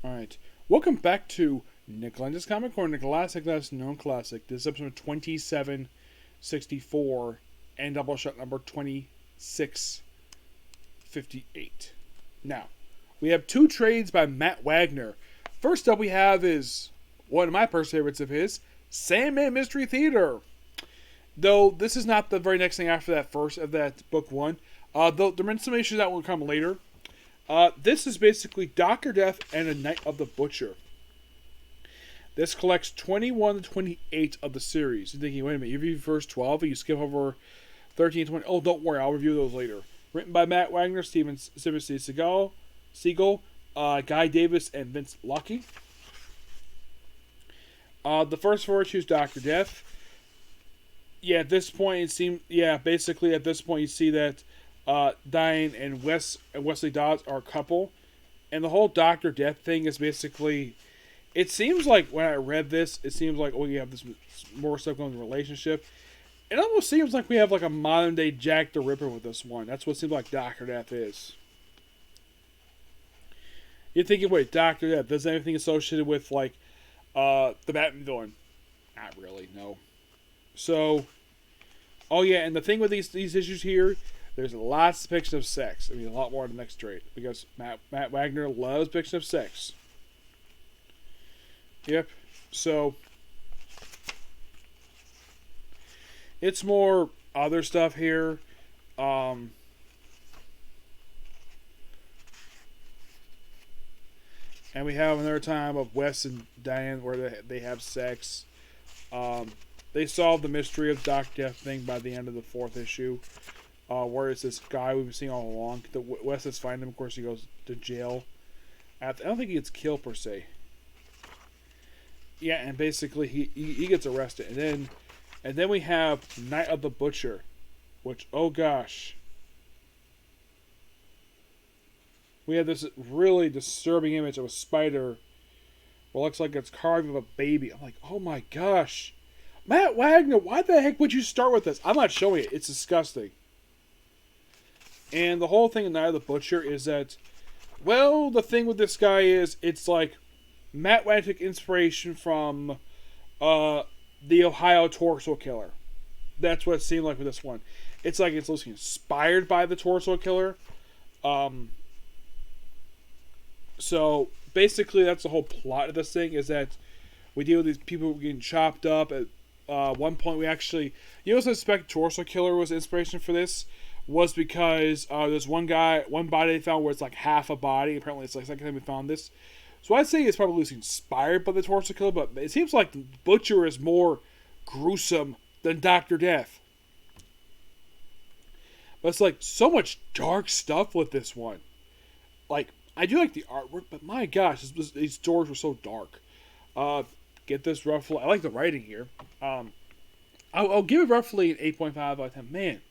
Alright. Welcome back to Nick Lenz's Comic Corner, Classic That's Known Classic. This is episode 2764 and Doubleshot number 2658. Now, we have two trades by Matt Wagner. First up we have is one of my personal favorites of his, Sandman Mystery Theater. Though this is not the very next thing after that book one. Though there are some issues that will come later. This is basically Dr. Death and a Night of the Butcher. This collects 21 to 28 of the series. You're thinking, wait a minute, you review first 12 and you skip over 13 and 20. Oh, don't worry, I'll review those later. Written by Matt Wagner, Steven Siegel, Guy Davis, and Vince Lucky. The first four issues, Dr. Death. Yeah, at this point it seemed. Yeah, basically at this point you see that Diane and Wesley Dodds are a couple, and the whole Dr. Death thing is basically. It seems like when I read this, it seems like you have this more stuff going in the relationship. It almost seems like we have like a modern day Jack the Ripper with this one. That's what it seems like Dr. Death is. You're thinking, wait, Dr. Death, does anything associated with like the Batman villain? Not really, no. So, oh yeah, and the thing with these issues here, there's lots of depictions of sex. I mean, a lot more in the next trade because Matt Wagner loves depictions of sex. Yep. So it's more other stuff here. And we have another time of Wes and Diane where they have sex. They solve the mystery of Dr. Death thing by the end of the fourth issue. Where it's this guy we've been seeing all along. Wes is finding him. Of course, he goes to jail. I don't think he gets killed per se. Yeah, and basically he gets arrested, and then we have Night of the Butcher, which, oh gosh, we have this really disturbing image of a spider. Well, looks like it's carved of a baby. I'm like, oh my gosh, Matt Wagner, why the heck would you start with this? I'm not showing it. It's disgusting. And the whole thing in Night of the Butcher is that, well, the thing with this guy is it's like. Matt Wagner took inspiration from the Ohio Torso Killer. That's what it seemed like with this one. It's like it's loosely inspired by the Torso Killer. So basically, that's the whole plot of this thing. Is that we deal with these people getting chopped up. At one point, we actually, I suspect Torso Killer was inspiration for this. Was because there's one body they found where it's like half a body. Apparently, it's like the second time we found this. So I'd say it's probably loosely inspired by the Torso Killer, but it seems like the Butcher is more gruesome than Dr. Death. But it's like so much dark stuff with this one. Like, I do like the artwork, but my gosh, these stories were so dark. Get this roughly. I like the writing here. I'll give it roughly an 8.5 out of 10. Man,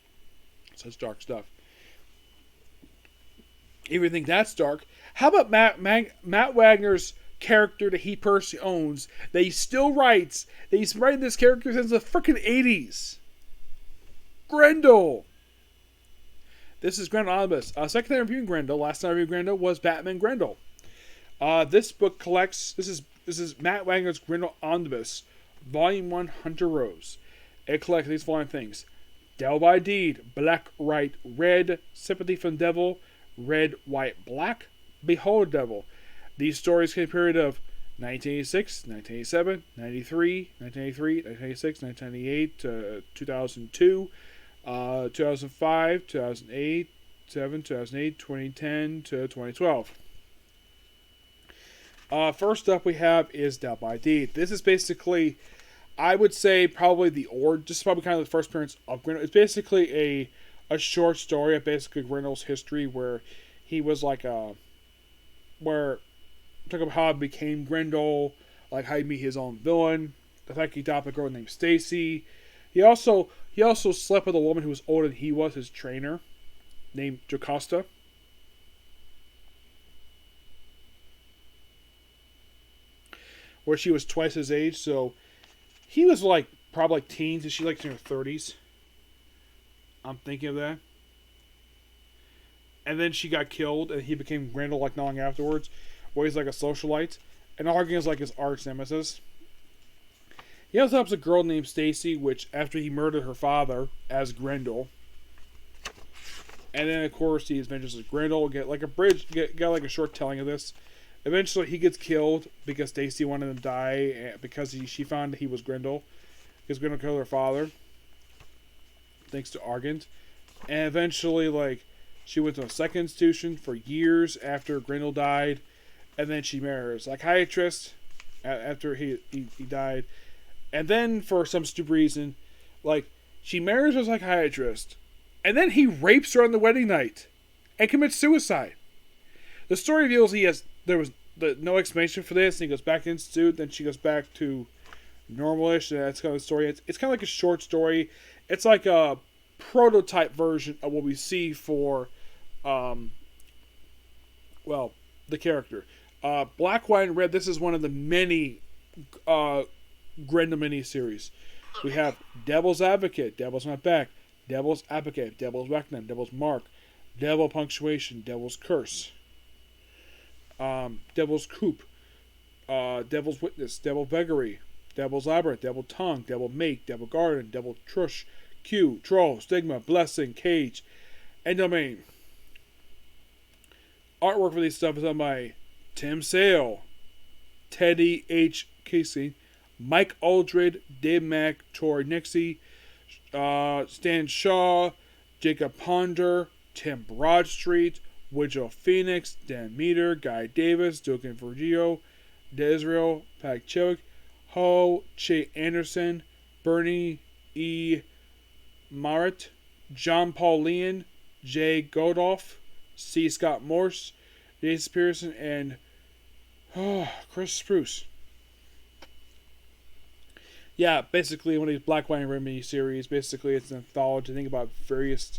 such dark stuff. If you think that's dark, how about Matt Wagner's character that he personally owns, that he still writes, that he's been writing this character since the freaking 80s? Grendel! This is Grendel Omnibus. Second time reviewing Grendel. Last time I reviewed Grendel was Batman Grendel. This book collects, this is Matt Wagner's Grendel Omnibus, Volume 1, Hunter Rose. It collects these following things. Devil by Deed, Black, Right, Red, Sympathy from Devil, Red, White, Black, Behold Devil. These stories came a period of 1986, 1987, 93, 1983, 1986, 1998, 2002, 2005, 2008, 2008, 2010 to 2012. First up we have is Devil by Deed. This is basically, I would say, probably just probably kind of the first appearance of Grendel. It's basically a short story of basically Grendel's history where he was like where talk about how he became Grendel, like how he meet his own villain, the fact he adopted a girl named Stacy. He also slept with a woman who was older than he was, his trainer, named Jocasta. Where she was twice his age, so he was like probably like teens, and she like in her 30s. I'm thinking of that. And then she got killed, and he became Grendel like not long afterwards. where he's like a socialite, and Argan is like his arch nemesis. He also helps a girl named Stacy, which after he murdered her father as Grendel. And then, of course, he adventures with Grendel. Get like a bridge, get like a short telling of this. Eventually, he gets killed because Stacy wanted him to die because she found that he was Grendel. Because Grendel killed her father, thanks to Argent. And eventually, like, she went to a second institution for years after Grendel died. And then she married a psychiatrist after he died. And then, for some stupid reason, like, she marries a psychiatrist. And then he rapes her on the wedding night. And commits suicide. The story reveals there was no explanation for this. And he goes back to institute. Then she goes back to normalish. And that's kind of the story. It's kind of like a short story. It's like a prototype version of what we see for, the character. Black, White, and Red. This is one of the many Grendel miniseries. We have Devil's Advocate, Devil's Not Back, Devil's Advocate, Devil's Reckoning, Devil's Mark, Devil Punctuation, Devil's Curse, Devil's Coop, Devil's Witness, Devil Vagary, Devil's Labyrinth, Devil Tongue, Devil Make, Devil Garden, Devil Trush, Q, Troll, Stigma, Blessing, Cage, and Domain. Artwork for these stuff is done by Tim Sale, Teddy H. Casey, Mike Aldred, Dave Mack, Tori Nixie, Stan Shaw, Jacob Ponder, Tim Broadstreet, Widgel Phoenix, Dan Meter, Guy Davis, Duncan Virgilio, Desrael, Pat Chilwick, Ho, Che Anderson, Bernie E. Marrett, John Paul Leon, Jay Godolph, C. Scott Morse, Jason Pearson, and Chris Spruce. Yeah, basically one of these Black, White, and Red mini-series. Basically, it's an anthology. Think about various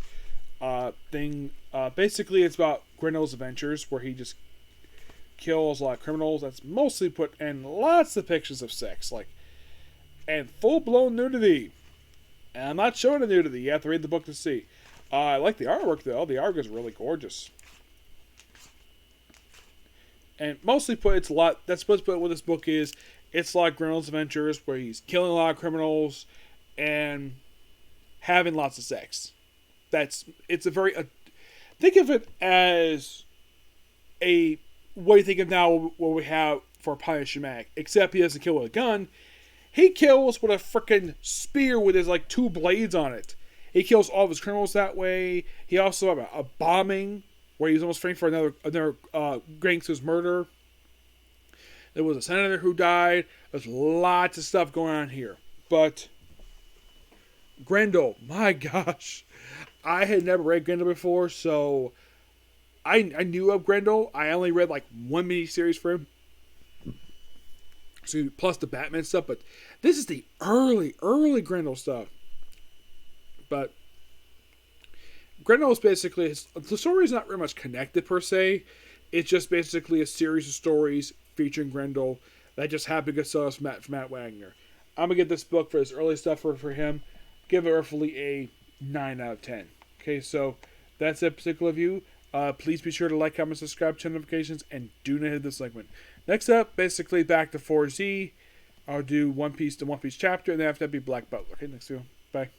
things. Basically, it's about Grendel's adventures, where he just kills a lot of criminals. That's mostly put in lots of pictures of sex, and full-blown nudity. And I'm not showing the nudity. You have to read the book to see. I like the artwork, though. The artwork is really gorgeous. And mostly put, it's a lot. That's supposed to put what this book is. It's like Grendel's Adventures, where he's killing a lot of criminals and having lots of sex. It's a very, think of it as what you think of now what we have for Punisher Mac, except he doesn't kill with a gun. He kills with a freaking spear with his, 2 blades on it. He kills all of his criminals that way. He also had a bombing, where he's almost framed for another gangster's murder. There was a senator who died. There's lots of stuff going on here. But Grendel, my gosh. I had never read Grendel before, so I knew of Grendel. I only read one miniseries for him. So plus the Batman stuff, but this is the early Grendel stuff. But Grendel is basically, the story is not very much connected per se. It's just basically a series of stories featuring Grendel that just happened to get us from Matt Wagner. I'm going to get this book for his early stuff for him. Give it roughly a 9 out of 10. Okay, so that's that particular review. Please be sure to like, comment, subscribe, turn notifications, and do not hit this segment. Next up, basically back to 4Z. I'll do One Piece, the One Piece chapter, and then after that be Black Butler. Okay, next video. Bye.